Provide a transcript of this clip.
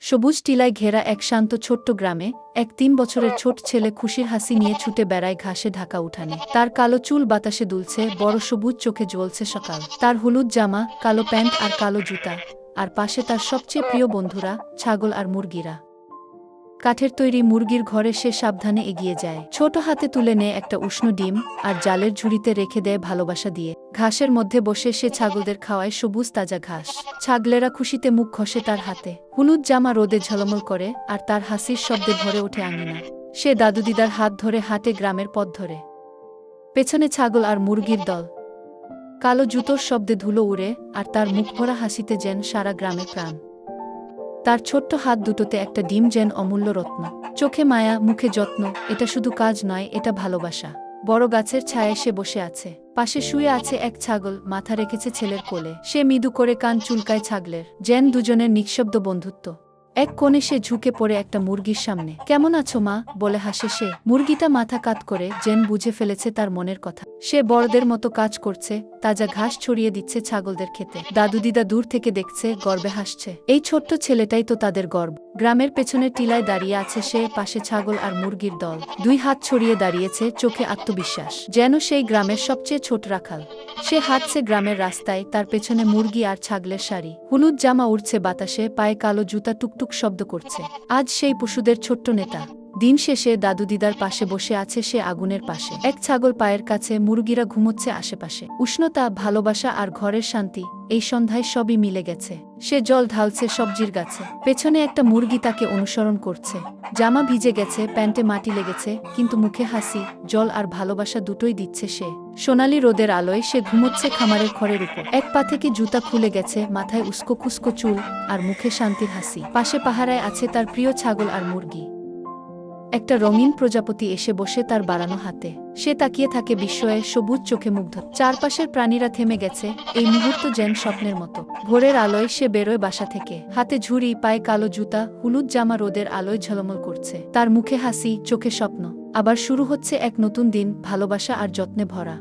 সবুজ টিলায় ঘেরা এক শান্ত ছোট্ট গ্রামে এক ৩ বছরের ছোট ছেলে খুশির হাসি নিয়ে ছুটে বেড়ায় ঘাসে ঢাকা উঠানে। তার কালো চুল বাতাসে দুলছে, বড় সবুজ চোখে জ্বলছে সকাল। তার হলুদ জামা, কালো প্যান্ট আর কালো জুতা, আর পাশে তার সবচেয়ে প্রিয় বন্ধুরা, ছাগল আর মুরগিরা। কাঠের তৈরি মুরগির ঘরে সে সাবধানে এগিয়ে যায়, ছোট হাতে তুলে নেয় একটা উষ্ণ ডিম আর জালের ঝুড়িতে রেখে দেয় ভালোবাসা দিয়ে। ঘাসের মধ্যে বসে সে ছাগলদের খাওয়ায় সবুজ তাজা ঘাস। ছাগলেরা খুশিতে মুখ ঘষে তার হাতে। হলুদ জামা রোদে ঝলমল করে আর তার হাসির শব্দে ভরে ওঠে আঙিনা। সে দাদু দিদার হাত ধরে হাঁটে গ্রামের পথ ধরে। পেছনে ছাগল আর মুরগির দল। কালো জুতোর শব্দে ধুলো উড়ে আর তার মুখ ভরা হাসিতে যেন সারা গ্রামের প্রাণ। তার ছোট্ট হাত দুটোতে একটা ডিম যেন অমূল্য রত্ন। চোখে মায়া, মুখে যত্ন। এটা শুধু কাজ নয়, এটা ভালোবাসা। বড় গাছের ছায়ায় সে বসে আছে। পাশে শুয়ে আছে এক ছাগল, মাথা রেখেছে ছেলের কোলে। সে মৃদু করে কান চুলকায় ছাগলের, যেন দুজনের নিঃশব্দ বন্ধুত্ব। এক কোণে সে ঝুঁকে পড়ে একটা মুরগির সামনে। কেমন আছো মা, বলে হাসে সে। মুরগিটা মাথা কাত করে, যেন বুঝে ফেলেছে তার মনের কথা। সে বড়দের মতো কাজ করছে, তাজা ঘাস ছড়িয়ে দিচ্ছে ছাগলদের খেতে। দাদু দিদা দূর থেকে দেখছে, গর্বে হাসছে। এই ছোট্ট ছেলেটাই তো তাদের গর্ব। গ্রামের পেছনের টিলায় দাঁড়িয়ে আছে সে, পাশে ছাগল আর মুরগির দল। দুই হাত ছড়িয়ে দাঁড়িয়েছে, চোখে আত্মবিশ্বাস, যেন সেই গ্রামের সবচেয়ে ছোট রাখাল। সে হাঁটছে গ্রামের রাস্তায়, তার পেছনে মুরগি আর ছাগলের সারি। হলুদ জামা উড়ছে বাতাসে, পায়ে কালো জুতা টুকটুক শব্দ করছে। আজ সেই পশুদের ছোট্ট নেতা। দিন শেষে দাদু দিদার পাশে বসে আছে সে আগুনের পাশে। এক ছাগল পায়ের কাছে, মুরগিরা ঘুমোচ্ছে আশেপাশে। উষ্ণতা, ভালোবাসা আর ঘরের শান্তি, এই সন্ধ্যায় সবই মিলে গেছে। সে জল ঢালছে সবজির গাছে। পেছনে একটা মুরগি তাকে অনুসরণ করছে। জামা ভিজে গেছে, প্যান্টে মাটি লেগেছে, কিন্তু মুখে হাসি, জল আর ভালোবাসা দুটোই দিচ্ছে সে। সোনালি রোদের আলোয় সে ঘুমোচ্ছে খামারের খড়ের উপর। এক পা থেকে জুতা খুলে গেছে, মাথায় উস্কো খুস্কো চুল আর মুখে শান্তির হাসি। পাশে পাহারায় আছে তার প্রিয় ছাগল আর মুরগি। একটা রঙিন প্রজাপতি এসে বসে তার বাড়ানো হাতে। সে তাকিয়ে থাকে বিস্ময়ে, সবুজ চোখে মুগ্ধ। চারপাশের প্রাণীরা থেমে গেছে, এই মুহূর্ত যেন স্বপ্নের মতো। ভোরের আলোয় সে বেরোয় বাসা থেকে। হাতে ঝুড়ি, পায়ে কালো জুতা, হলুদ জামা রোদের আলোয় ঝলমল করছে। তার মুখে হাসি, চোখে স্বপ্ন। আবার শুরু হচ্ছে এক নতুন দিন, ভালোবাসা আর যত্নে ভরা।